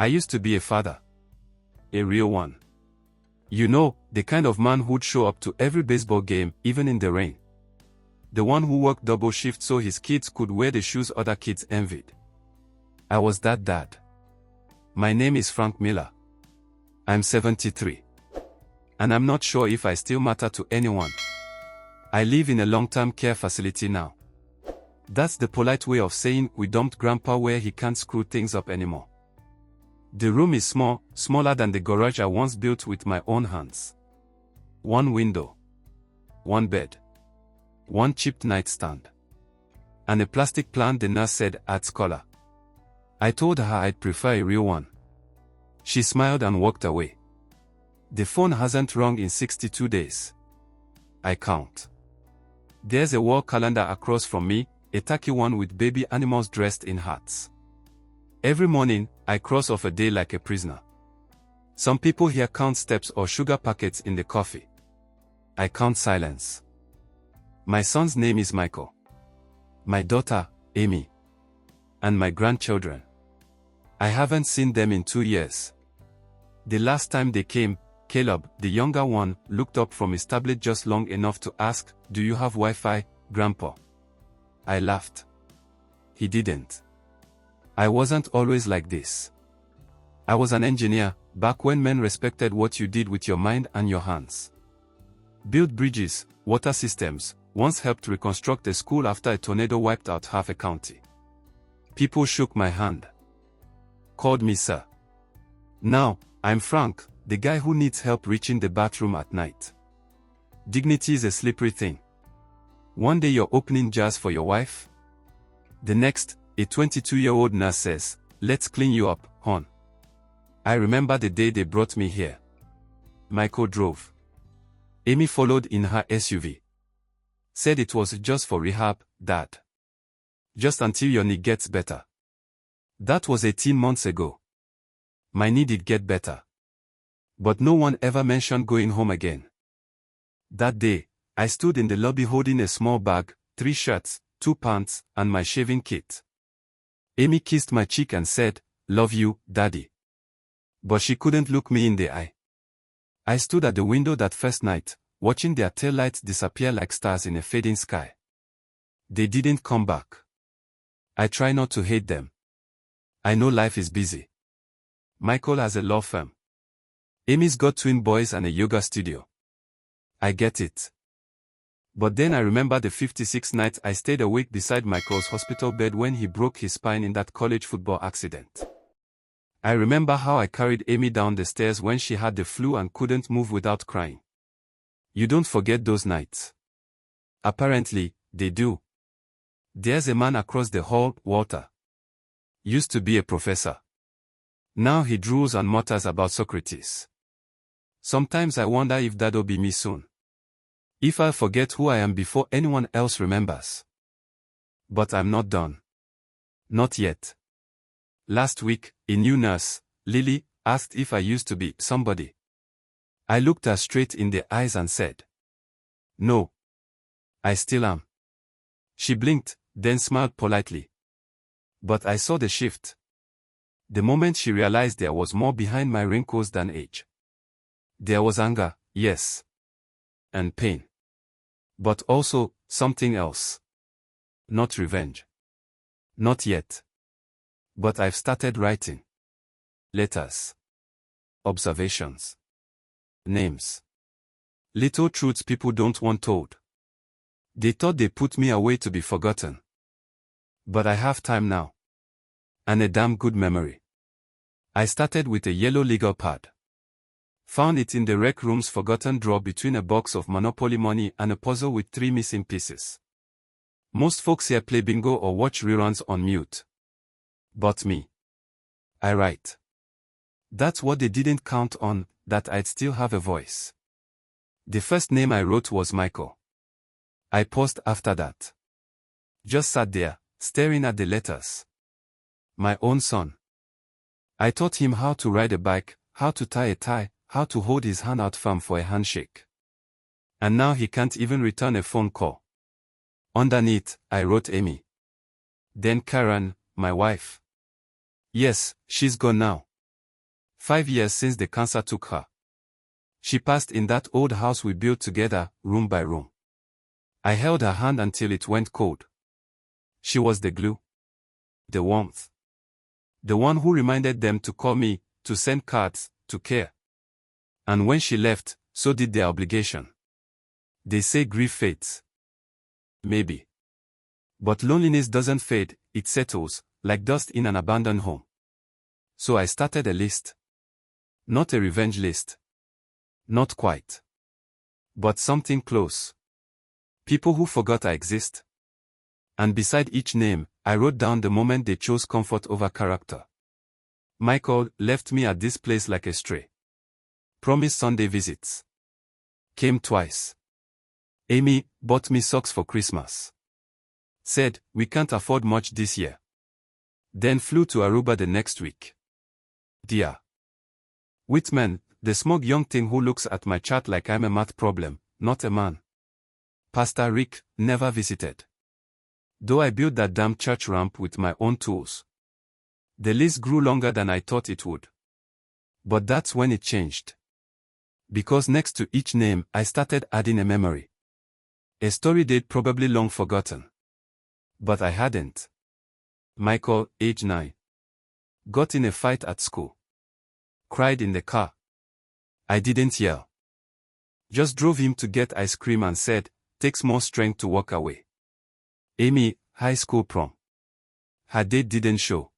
I used to be a father. A real one. You know, the kind of man who'd show up to every baseball game, even in the rain. The one who worked double shift so his kids could wear the shoes other kids envied. I was that dad. My name is Frank Miller. I'm 73. And I'm not sure if I still matter to anyone. I live in a long-term care facility now. That's the polite way of saying we dumped Grandpa where he can't screw things up anymore. The room is small, smaller than the garage I once built with my own hands. One window. One bed. One chipped nightstand. And a plastic plant the nurse said art scholar. I told her I'd prefer a real one. She smiled and walked away. The phone hasn't rung in 62 days. I count. There's a wall calendar across from me, a tacky one with baby animals dressed in hats. Every morning, I cross off a day like a prisoner. Some people here count steps or sugar packets in the coffee. I count silence. My son's name is Michael. My daughter, Amy. And my grandchildren. I haven't seen them in 2 years. The last time they came, Caleb, the younger one, looked up from his tablet just long enough to ask, "Do you have Wi-Fi, Grandpa?" I laughed. He didn't. I wasn't always like this. I was an engineer, back when men respected what you did with your mind and your hands. Built bridges, water systems, once helped reconstruct a school after a tornado wiped out half a county. People shook my hand. Called me sir. Now, I'm Frank, the guy who needs help reaching the bathroom at night. Dignity is a slippery thing. One day you're opening jars for your wife. The next, a 22-year-old nurse says, "Let's clean you up, hon." I remember the day they brought me here. Michael drove. Amy followed in her SUV. Said it was just for rehab, Dad. Just until your knee gets better. That was 18 months ago. My knee did get better. But no one ever mentioned going home again. That day, I stood in the lobby holding a small bag, 3 shirts, 2 pants, and my shaving kit. Amy kissed my cheek and said, "Love you, Daddy." But she couldn't look me in the eye. I stood at the window that first night, watching their taillights disappear like stars in a fading sky. They didn't come back. I try not to hate them. I know life is busy. Michael has a law firm. Amy's got twin boys and a yoga studio. I get it. But then I remember the 56 nights I stayed awake beside Michael's hospital bed when he broke his spine in that college football accident. I remember how I carried Amy down the stairs when she had the flu and couldn't move without crying. You don't forget those nights. Apparently, they do. There's a man across the hall, Walter. Used to be a professor. Now he drools and mutters about Socrates. Sometimes I wonder if that'll be me soon. If I'll forget who I am before anyone else remembers. But I'm not done. Not yet. Last week, a new nurse, Lily, asked if I used to be somebody. I looked her straight in the eyes and said, "No. I still am." She blinked, then smiled politely. But I saw the shift. The moment she realized there was more behind my wrinkles than age. There was anger, yes. And pain. But also, something else. Not revenge. Not yet. But I've started writing. Letters. Observations. Names. Little truths people don't want told. They thought they put me away to be forgotten. But I have time now. And a damn good memory. I started with a yellow legal pad. Found it in the rec room's forgotten drawer between a box of Monopoly money and a puzzle with 3 missing pieces. Most folks here play bingo or watch reruns on mute. But me. I write. That's what they didn't count on, that I'd still have a voice. The first name I wrote was Michael. I paused after that. Just sat there, staring at the letters. My own son. I taught him how to ride a bike, how to tie a tie, how to hold his hand out firm for a handshake. And now he can't even return a phone call. Underneath, I wrote Amy. Then Karen, my wife. Yes, she's gone now. 5 years since the cancer took her. She passed in that old house we built together, room by room. I held her hand until it went cold. She was the glue. The warmth. The one who reminded them to call me, to send cards, to care. And when she left, so did their obligation. They say grief fades. Maybe. But loneliness doesn't fade, it settles, like dust in an abandoned home. So I started a list. Not a revenge list. Not quite. But something close. People who forgot I exist. And beside each name, I wrote down the moment they chose comfort over character. Michael left me at this place like a stray. Promised Sunday visits. Came twice. Amy bought me socks for Christmas. Said, we can't afford much this year. Then flew to Aruba the next week. Dear Whitman, the smug young thing who looks at my chart like I'm a math problem, not a man. Pastor Rick never visited. Though I built that damn church ramp with my own tools. The list grew longer than I thought it would. But that's when it changed. Because next to each name, I started adding a memory. A story they'd probably long forgotten. But I hadn't. Michael, age 9. Got in a fight at school. Cried in the car. I didn't yell. Just drove him to get ice cream and said, takes more strength to walk away. Amy, high school prom. Her date didn't show.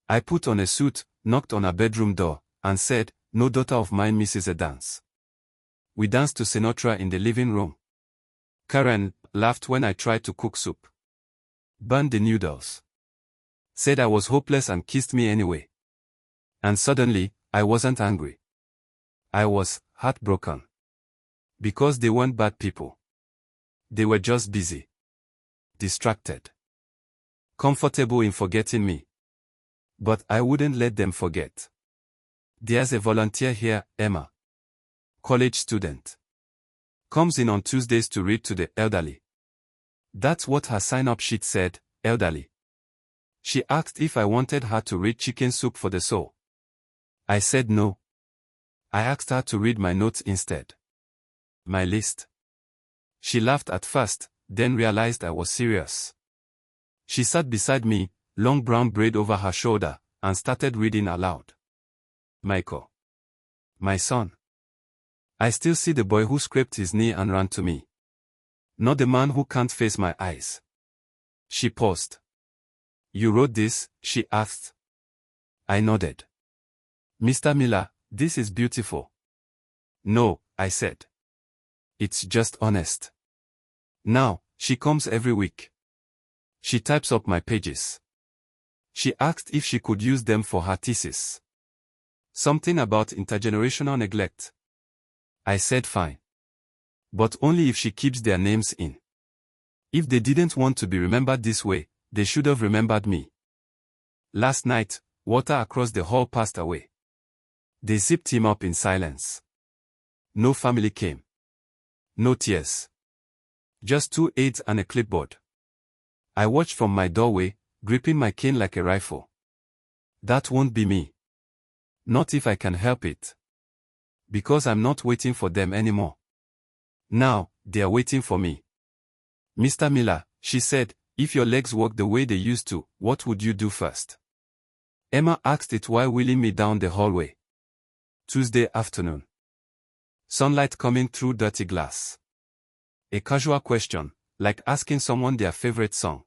I put on a suit, knocked on her bedroom door, and said, no daughter of mine misses a dance. We danced to Sinatra in the living room. Karen laughed when I tried to cook soup. Burned the noodles. Said I was hopeless and kissed me anyway. And suddenly, I wasn't angry. I was heartbroken. Because they weren't bad people. They were just busy. Distracted. Comfortable in forgetting me. But I wouldn't let them forget. There's a volunteer here, Emma. College student. Comes in on Tuesdays to read to the elderly. That's what her sign-up sheet said, elderly. She asked if I wanted her to read Chicken Soup for the Soul. I said no. I asked her to read my notes instead. My list. She laughed at first, then realized I was serious. She sat beside me, long brown braid over her shoulder, and started reading aloud. Michael. My son. I still see the boy who scraped his knee and ran to me. Not the man who can't face my eyes. She paused. You wrote this? She asked. I nodded. Mr. Miller, this is beautiful. No, I said. It's just honest. Now, she comes every week. She types up my pages. She asked if she could use them for her thesis. Something about intergenerational neglect. I said fine. But only if she keeps their names in. If they didn't want to be remembered this way, they should have remembered me. Last night, Walter across the hall passed away. They zipped him up in silence. No family came. No tears. Just 2 aides and a clipboard. I watched from my doorway, gripping my cane like a rifle. That won't be me. Not if I can help it. Because I'm not waiting for them anymore. Now, they are waiting for me. Mr. Miller, she said, if your legs work the way they used to, what would you do first? Emma asked it while wheeling me down the hallway. Tuesday afternoon. Sunlight coming through dirty glass. A casual question, like asking someone their favorite song.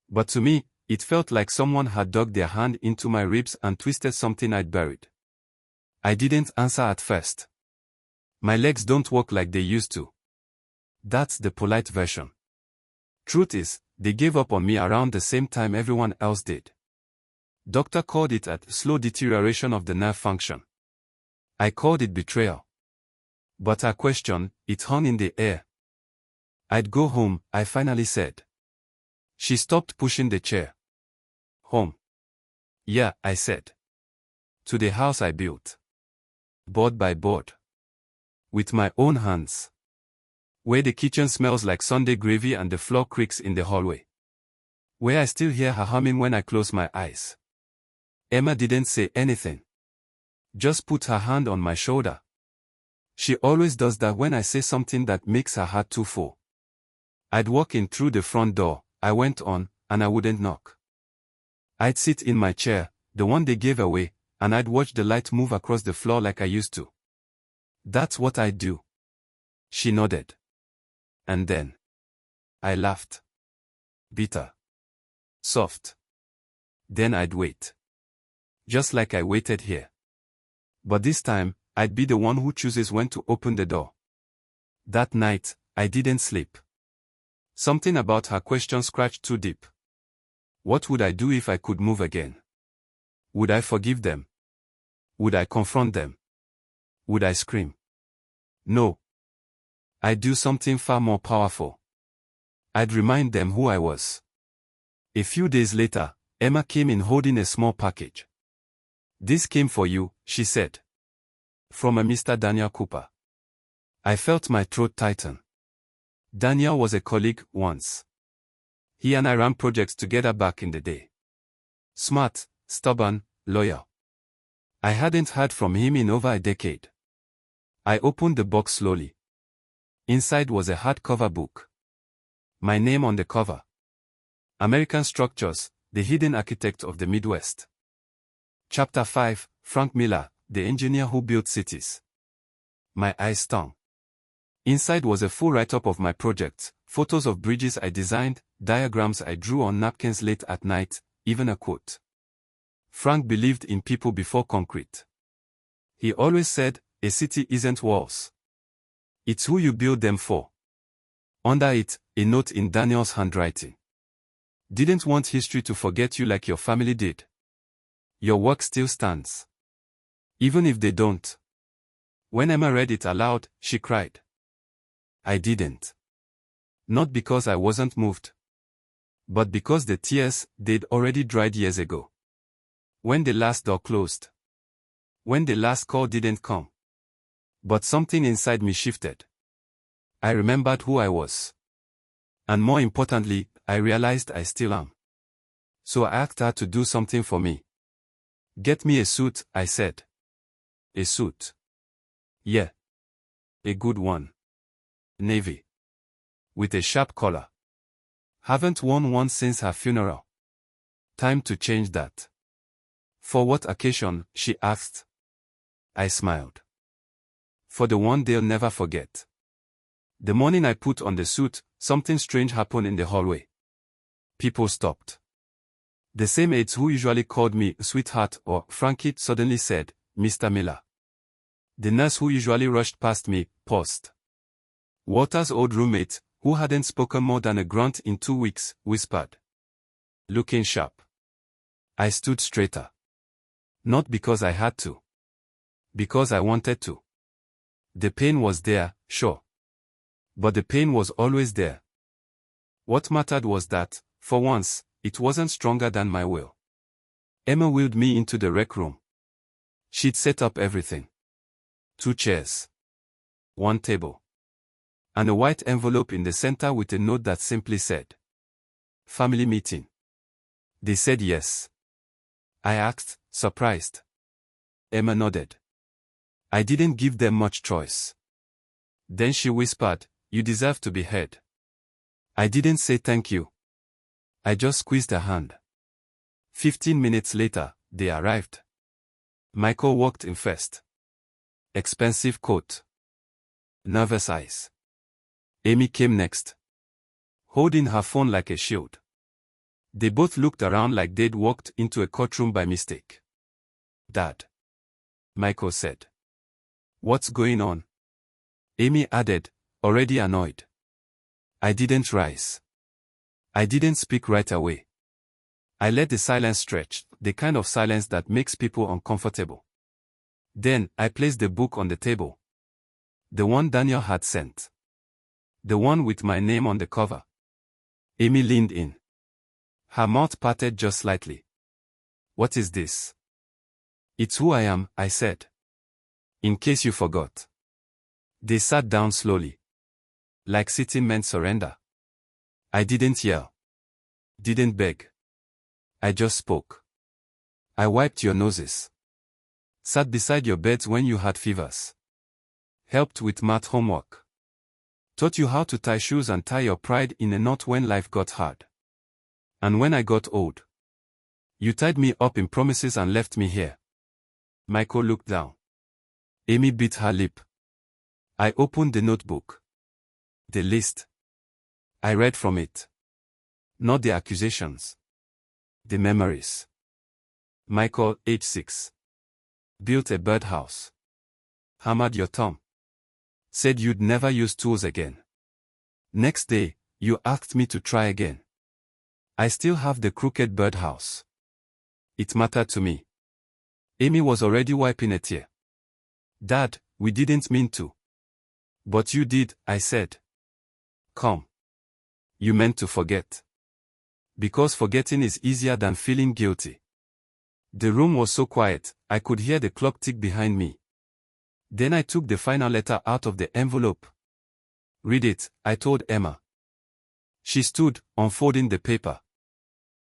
But to me, it felt like someone had dug their hand into my ribs and twisted something I'd buried. I didn't answer at first. My legs don't work like they used to. That's the polite version. Truth is, they gave up on me around the same time everyone else did. Doctor called it a slow deterioration of the nerve function. I called it betrayal. But her question, it hung in the air. I'd go home, I finally said. She stopped pushing the chair. Home. Yeah, I said. To the house I built. Board by board. With my own hands. Where the kitchen smells like Sunday gravy and the floor creaks in the hallway. Where I still hear her humming when I close my eyes. Emma didn't say anything. Just put her hand on my shoulder. She always does that when I say something that makes her heart too full. I'd walk in through the front door, I went on, and I wouldn't knock. I'd sit in my chair, the one they gave away, and I'd watch the light move across the floor like I used to. That's what I'd do. She nodded. And then I laughed. Bitter. Soft. Then I'd wait. Just like I waited here. But this time, I'd be the one who chooses when to open the door. That night, I didn't sleep. Something about her question scratched too deep. What would I do if I could move again? Would I forgive them? Would I confront them? Would I scream? No. I'd do something far more powerful. I'd remind them who I was. A few days later, Emma came in holding a small package. This came for you, she said. From a Mr. Daniel Cooper. I felt my throat tighten. Daniel was a colleague once. He and I ran projects together back in the day. Smart, stubborn, loyal. I hadn't heard from him in over a decade. I opened the box slowly. Inside was a hardcover book. My name on the cover. American Structures, the Hidden Architect of the Midwest. Chapter 5, Frank Miller, the engineer who built cities. My eyes stung. Inside was a full write-up of my projects, photos of bridges I designed, diagrams I drew on napkins late at night, even a quote. Frank believed in people before concrete. He always said, a city isn't walls. It's who you build them for. Under it, a note in Daniel's handwriting. Didn't want history to forget you like your family did. Your work still stands. Even if they don't. When Emma read it aloud, she cried. I didn't. Not because I wasn't moved. But because the tears, they'd already dried years ago. When the last door closed. When the last call didn't come. But something inside me shifted. I remembered who I was. And more importantly, I realized I still am. So I asked her to do something for me. Get me a suit, I said. A suit. Yeah. A good one. Navy. With a sharp collar. Haven't worn one since her funeral. Time to change that. For what occasion, she asked. I smiled. For the one they'll never forget. The morning I put on the suit, something strange happened in the hallway. People stopped. The same aides who usually called me sweetheart or Frankie suddenly said, Mr. Miller. The nurse who usually rushed past me, paused. Walter's old roommate, who hadn't spoken more than a grunt in 2 weeks, whispered. Looking sharp. I stood straighter. Not because I had to. Because I wanted to. The pain was there, sure. But the pain was always there. What mattered was that, for once, it wasn't stronger than my will. Emma wheeled me into the rec room. She'd set up everything. 2 chairs. 1 table. And a white envelope in the center with a note that simply said, family meeting. They said yes. I asked, surprised. Emma nodded. I didn't give them much choice. Then she whispered, you deserve to be heard. I didn't say thank you. I just squeezed her hand. 15 minutes later, they arrived. Michael walked in first. Expensive coat. Nervous eyes. Amy came next. Holding her phone like a shield. They both looked around like they'd walked into a courtroom by mistake. Dad. Michael said. What's going on? Amy added, already annoyed. I didn't rise. I didn't speak right away. I let the silence stretch, the kind of silence that makes people uncomfortable. Then, I placed the book on the table. The one Daniel had sent. The one with my name on the cover. Amy leaned in. Her mouth parted just slightly. What is this? It's who I am, I said. In case you forgot. They sat down slowly. Like sitting meant surrender. I didn't yell. Didn't beg. I just spoke. I wiped your noses. Sat beside your beds when you had fevers. Helped with math homework. Taught you how to tie shoes and tie your pride in a knot when life got hard. And when I got old, you tied me up in promises and left me here. Michael looked down. Amy bit her lip. I opened the notebook. The list. I read from it. Not the accusations. The memories. Michael, age 6. Built a birdhouse. Hammered your thumb. Said you'd never use tools again. Next day, you asked me to try again. I still have the crooked birdhouse. It mattered to me. Amy was already wiping a tear. Dad, we didn't mean to. But you did, I said. Come. You meant to forget. Because forgetting is easier than feeling guilty. The room was so quiet, I could hear the clock tick behind me. Then I took the final letter out of the envelope. Read it, I told Emma. She stood, unfolding the paper.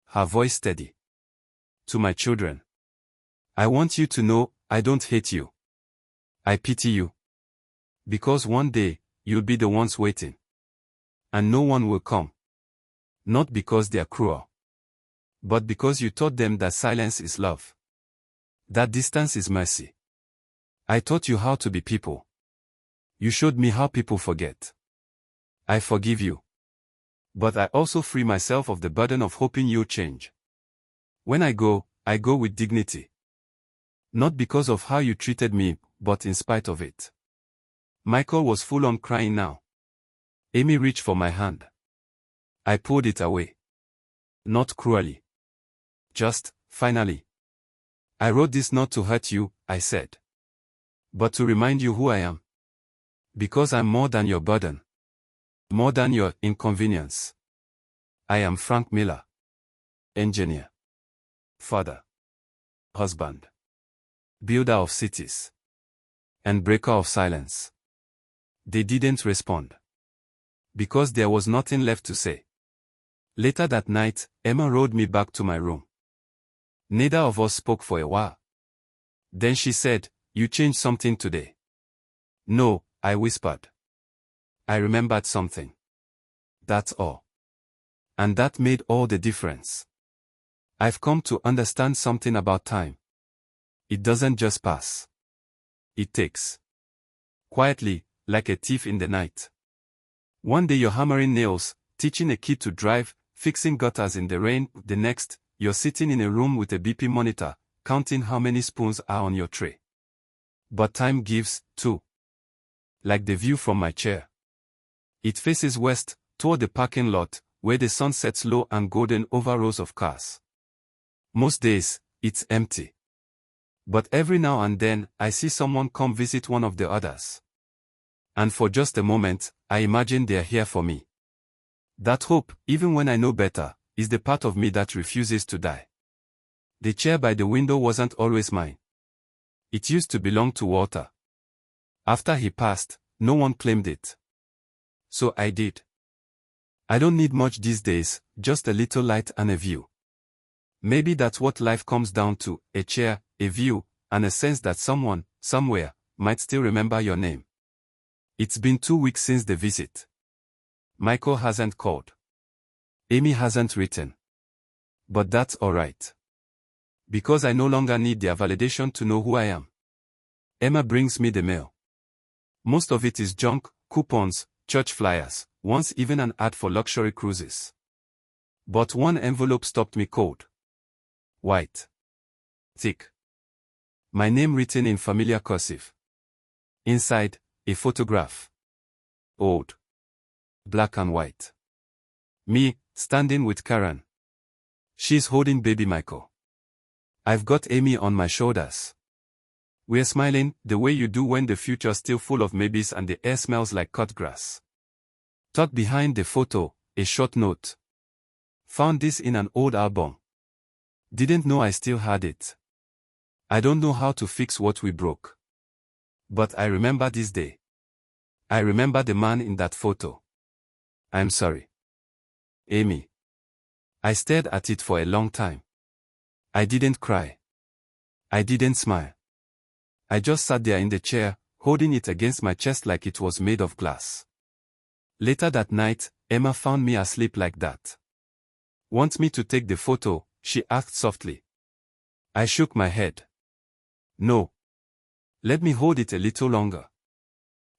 Her voice steady. To my children. I want you to know, I don't hate you. I pity you. Because one day, you'll be the ones waiting. And no one will come. Not because they are cruel. But because you taught them that silence is love. That distance is mercy. I taught you how to be people. You showed me how people forget. I forgive you. But I also free myself of the burden of hoping you'll change. When I go with dignity. Not because of how you treated me, but in spite of it. Michael was full on crying now. Amy reached for my hand. I pulled it away. Not cruelly. Just, finally. I wrote this not to hurt you, I said. But to remind you who I am. Because I'm more than your burden. More than your inconvenience. I am Frank Miller. Engineer. Father. Husband. Builder of cities. And breaker of silence. They didn't respond. Because there was nothing left to say. Later that night, Emma rode me back to my room. Neither of us spoke for a while. Then she said, "You changed something today." "No," I whispered. "I remembered something. That's all." And that made all the difference. I've come to understand something about time. It doesn't just pass. It takes. Quietly, like a thief in the night. One day you're hammering nails, teaching a kid to drive, fixing gutters in the rain. The next, you're sitting in a room with a BP monitor, counting how many spoons are on your tray. But time gives, too. Like the view from my chair. It faces west, toward the parking lot, where the sun sets low and golden over rows of cars. Most days, it's empty. But every now and then, I see someone come visit one of the others. And for just a moment, I imagine they're here for me. That hope, even when I know better, is the part of me that refuses to die. The chair by the window wasn't always mine. It used to belong to Walter. After he passed, no one claimed it. So I did. I don't need much these days, just a little light and a view. Maybe that's what life comes down to, a chair, a view, and a sense that someone, somewhere, might still remember your name. It's been 2 weeks since the visit. Michael hasn't called. Amy hasn't written. But that's alright. Because I no longer need their validation to know who I am. Emma brings me the mail. Most of it is junk, coupons, church flyers, once even an ad for luxury cruises. But one envelope stopped me cold. White. Thick. My name written in familiar cursive. Inside, a photograph. Old. Black and white. Me, standing with Karen. She's holding baby Michael. I've got Amy on my shoulders. We're smiling, the way you do when the future's still full of maybes and the air smells like cut grass. Tucked behind the photo, a short note. Found this in an old album. Didn't know I still had it. I don't know how to fix what we broke. But I remember this day. I remember the man in that photo. I'm sorry. Amy. I stared at it for a long time. I didn't cry. I didn't smile. I just sat there in the chair, holding it against my chest like it was made of glass. Later that night, Emma found me asleep like that. "Want me to take the photo?" she asked softly. I shook my head. "No. Let me hold it a little longer.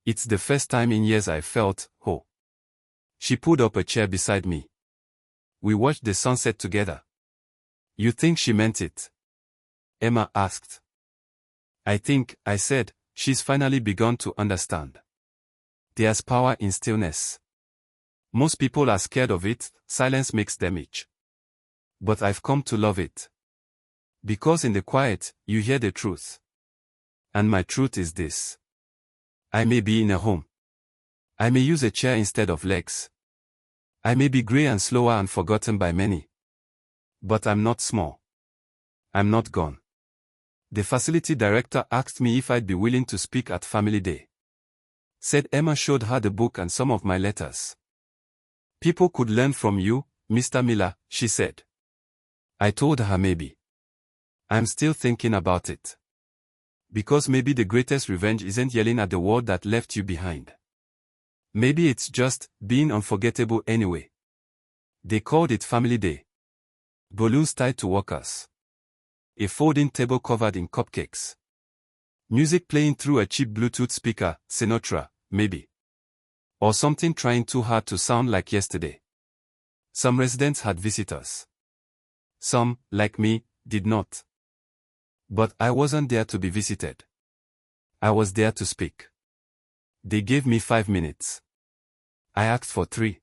It's the first time in years I felt whole." She pulled up a chair beside me. We watched the sunset together. "You think she meant it?" Emma asked. "I think," I said, "she's finally begun to understand. There's power in stillness. Most people are scared of it, silence makes them itch. But I've come to love it. Because in the quiet, you hear the truth. And my truth is this. I may be in a home. I may use a chair instead of legs. I may be gray and slower and forgotten by many. But I'm not small. I'm not gone." The facility director asked me if I'd be willing to speak at Family Day. Said Emma showed her the book and some of my letters. "People could learn from you, Mr. Miller," she said. I told her maybe. I'm still thinking about it. Because maybe the greatest revenge isn't yelling at the world that left you behind. Maybe it's just being unforgettable anyway. They called it Family Day. Balloons tied to walkers. A folding table covered in cupcakes. Music playing through a cheap Bluetooth speaker, Sinatra, maybe. Or something trying too hard to sound like yesterday. Some residents had visitors. Some, like me, did not. But I wasn't there to be visited. I was there to speak. They gave me 5 minutes. I asked for 3.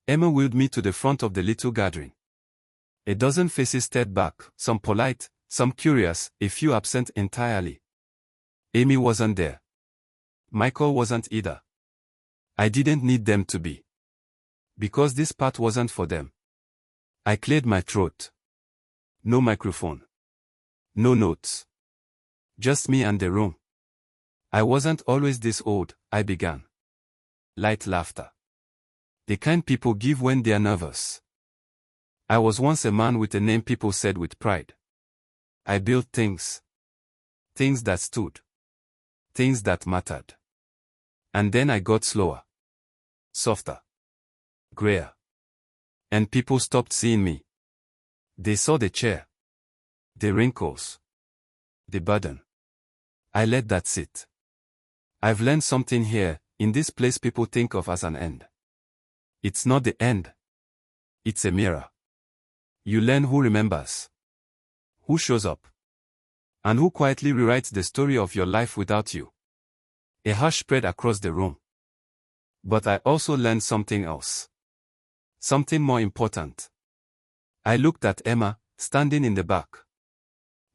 Emma wheeled me to the front of the little gathering. A dozen faces stared back, some polite, some curious, a few absent entirely. Amy wasn't there. Michael wasn't either. I didn't need them to be. Because this part wasn't for them. I cleared my throat. No microphone. No notes. Just me and the room. "I wasn't always this old," I began. Light laughter. The kind people give when they're nervous. "I was once a man with a name," people said with pride. I built things. Things that stood. Things that mattered. And then I got slower. Softer. Grayer. And people stopped seeing me. They saw the chair. The wrinkles. The burden. I let that sit. I've learned something here. In this place people think of as an end. It's not the end. It's a mirror. You learn who remembers. Who shows up. And who quietly rewrites the story of your life without you. A hush spread across the room. But I also learned something else. Something more important. I looked at Emma, standing in the back.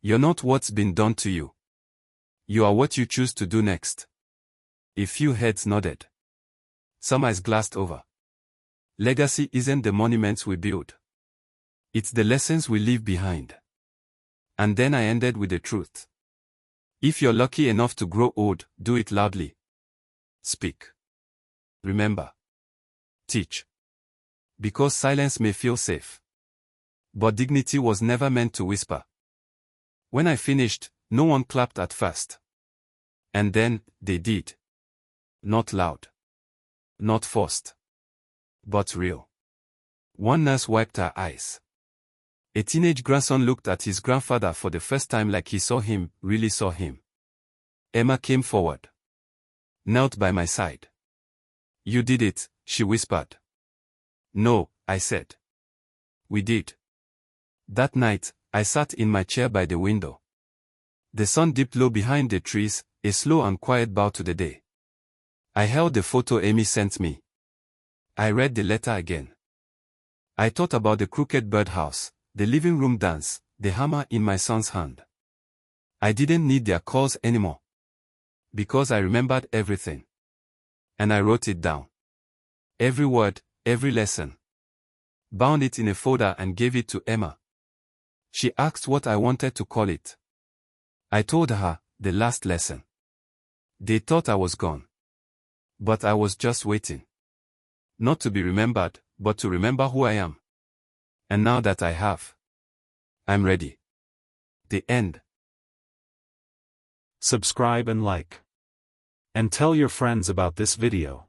You're not what's been done to you. You are what you choose to do next. A few heads nodded. Some eyes glassed over. Legacy isn't the monuments we build. It's the lessons we leave behind. And then I ended with the truth. If you're lucky enough to grow old, do it loudly. Speak. Remember. Teach. Because silence may feel safe. But dignity was never meant to whisper. When I finished, no one clapped at first. And then, they did. Not loud. Not forced. But real. One nurse wiped her eyes. A teenage grandson looked at his grandfather for the first time like he saw him, really saw him. Emma came forward. Knelt by my side. You did it, she whispered. No, I said. We did. That night, I sat in my chair by the window. The sun dipped low behind the trees, a slow and quiet bow to the day. I held the photo Amy sent me. I read the letter again. I thought about the crooked birdhouse, the living room dance, the hammer in my son's hand. I didn't need their calls anymore. Because I remembered everything. And I wrote it down. Every word, every lesson. Bound it in a folder and gave it to Emma. She asked what I wanted to call it. I told her, the last lesson. They thought I was gone. But I was just waiting. Not to be remembered, but to remember who I am. And now that I have, I'm ready. The end. subscribe and like. And tell your friends about this video.